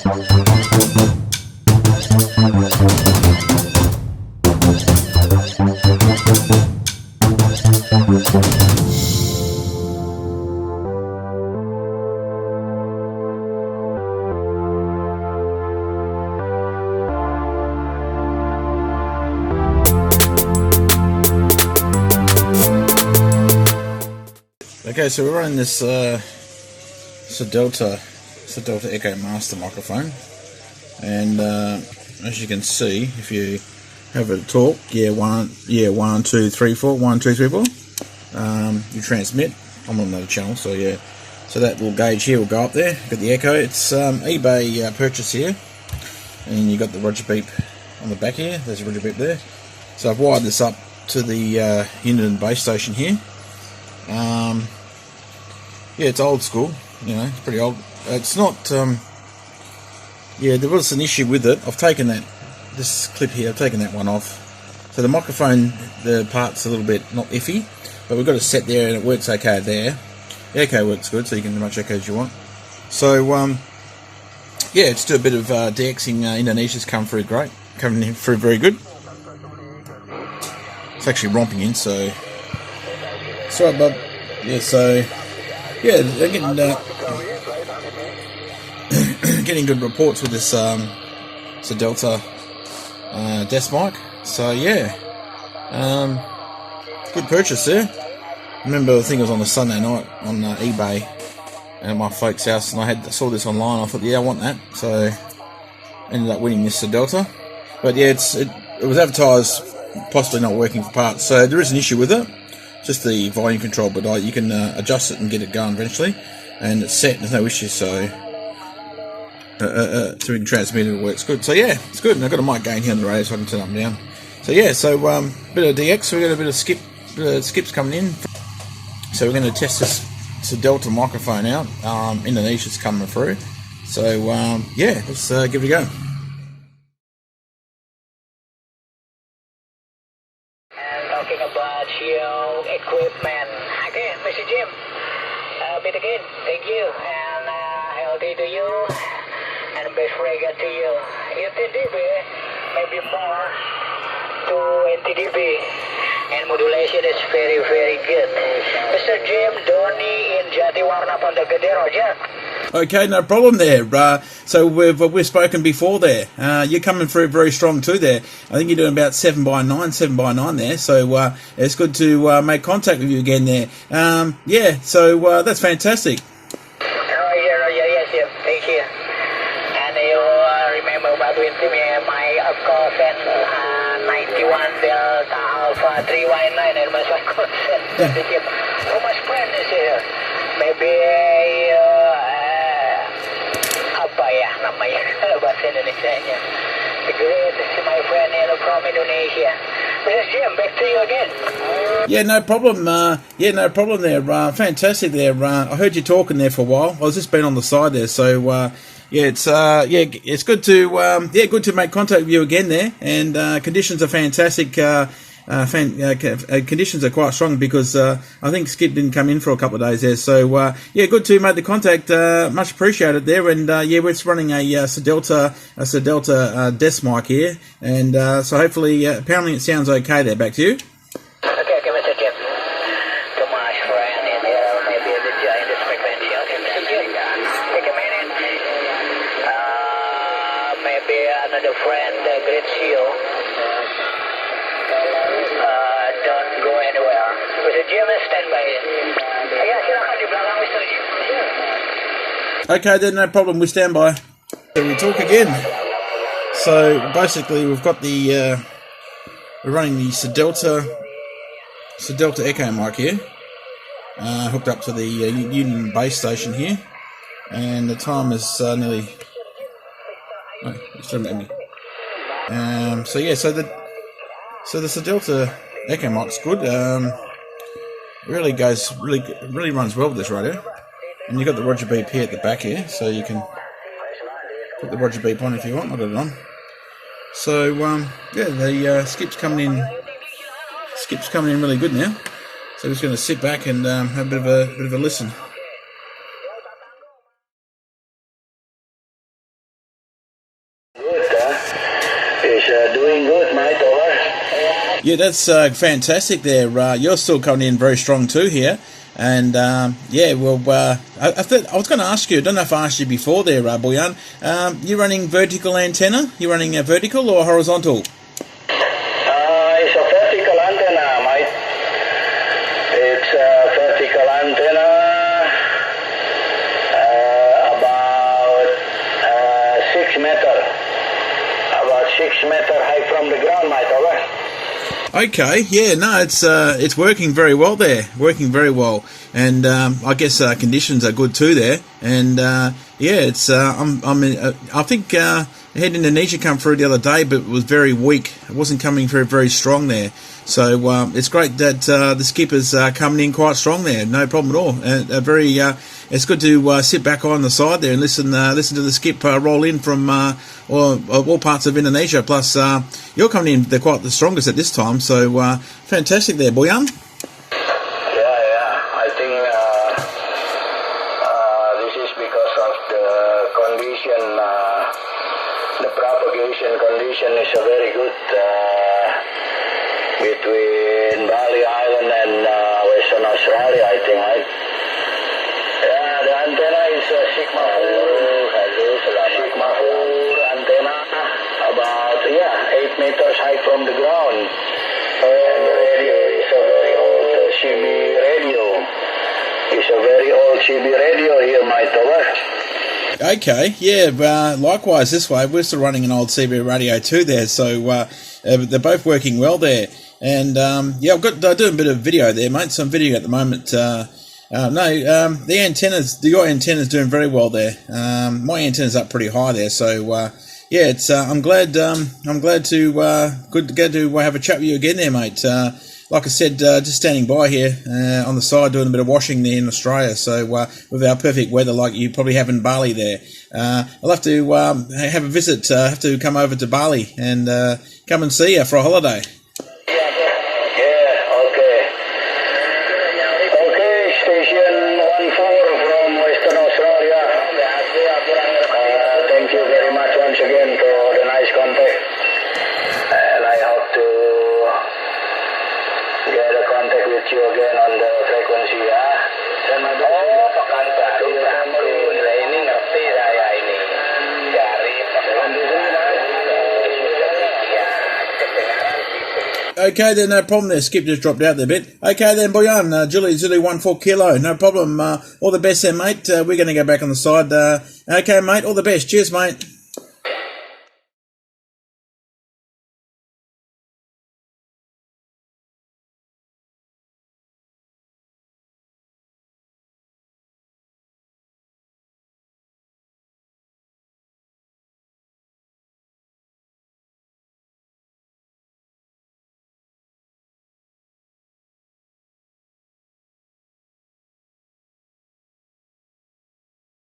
Okay, so we're running this Sadelta Echo Master microphone, and as you can see, if you have a talk, one, two, three, four, you transmit. I'm on another channel, so yeah, so that little gauge here will go up there. Got the echo. It's eBay purchase here, and you got the Roger beep on the back here. There's a Roger beep there. So I've wired this up to the Uniden base station here. Yeah, it's old school, you know, it's pretty old. It's not, yeah, there was an issue with it. I've taken this clip here, I've taken that one off. So the microphone, the part's a little bit not iffy, but we've got it set there and it works okay there. The echo works good, so you can do as much echo as you want. So, yeah, it's do a bit of DXing. Indonesia's coming through very good. It's actually romping in, so, sorry bub. Yeah, so, yeah, they're getting good reports with this Sadelta desk mic. So yeah, good purchase there. I remember I think it was on a Sunday night on eBay at my folks' house, and I saw this online. I thought, yeah, I want that. So ended up winning this Sadelta. But yeah, it was advertised possibly not working for parts, so there is an issue with it. Just the volume control, but you can adjust it and get it going eventually, and it's set. There's no issue, so we can transmit it. It works good. So yeah, it's good. And I've got a mic gain here on the radio, so I can turn up and down. So yeah, so bit of DX. We got a bit of skips coming in. So we're going to test this Sadelta microphone out. Indonesia's coming through. So yeah, let's give it a go. Talking about your equipment. Okay, Mr. Jim. Bit again. Thank you. And healthy to you. And best regard to you. UTDB, maybe more to NTDB. And modulation is very, very good. Mr. Jim, Doni in Jatiwarna Pondegede, Roger. Okay, no problem there. So we've spoken before there. You're coming through very strong too there. I think you're doing about 7x9 there. So it's good to make contact with you again there. Yeah, so that's fantastic. Roger, yes, thank you. And you remember about with me, my course and 91 Delta Alpha 319 and my course. How much plan is here? Maybe apa ya namanya bahasa Indonesia-nya. Great to see my friend from Indonesia. Mr. Jim, back to you again. Yeah, no problem. Yeah, no problem there. Fantastic there. I heard you talking there for a while. I was just been on the side there, so yeah, it's good to good to make contact with you again there. And conditions are fantastic. Conditions are quite strong because I think Skip didn't come in for a couple of days there. So yeah, good to make the contact. Much appreciated there. And yeah, we're running a Sadelta desk mic here, and so hopefully, apparently, it sounds okay there. Back to you. Okay, Mr. Jim. Too much friend in here, maybe the giant frequency. Okay, Mr. Jim. Take a minute. Maybe another friend greets you. Don't go anywhere. Mr. Jim, stand by. Ya, silakan di belakang Mr. Jim. Okay, then no problem. We stand by. So we talk again. So basically, we've got the we're running the Sadelta Echo Mike here, hooked up to the Uniden base station here, and the time is nearly. Oh, it's at me. So yeah, so the Sadelta Echo Mike's good. Really runs well with this radio. And you've got the Roger beep here at the back here, so you can put the Roger beep on if you want. I got it on. So yeah, the skip's coming in really good now. So we're just going to sit back and have a bit of a listen. Doing good, mate. Over. Yeah, that's fantastic there. You're still coming in very strong too here. And yeah, well, I was going to ask you, I don't know if I asked you before there, Boyan, you're running vertical antenna? You're running a vertical or horizontal? It's a vertical antenna, mate. It's a vertical antenna, about 6 meter. About 6 meter high from the ground, mate. Over. Okay, yeah, no, it's working very well there, working very well, and I guess conditions are good too there, and yeah, it's I think I had Indonesia come through the other day, but it was very weak. It wasn't coming very strong there, so it's great that the skipper's coming in quite strong there, no problem at all, and it's good to sit back on the side there and listen to the skip roll in from all parts of Indonesia. Plus, you're coming in, they're quite the strongest at this time, so fantastic there, Boyan. Yeah, I think this is because of the condition, the propagation condition is very good between Bali Island and Western Australia, I think, right? Yeah, the antenna is a Sigma 4 antenna, about 8 meters high from the ground. And the radio is a very old CB radio. It's a very old CB radio here, mate. Over. Okay, yeah, likewise this way, we're still running an old CB radio too there, so they're both working well there. And yeah, I'm doing a bit of video there, mate, some video at the moment. The antennas, your antenna's doing very well there. My antenna's up pretty high there, so yeah, it's I'm glad to good to get to have a chat with you again there, mate. Like I said, just standing by here on the side doing a bit of washing there in Australia, so with our perfect weather like you probably have in Bali there. I'll have to have a visit, have to come over to Bali and come and see you for a holiday. Okay then, no problem there. Skip just dropped out there a bit. Okay then, Boyan, Julie Zulu 14 Kilo, no problem. All the best there, mate. We're going to go back on the side. Okay, mate, all the best. Cheers, mate.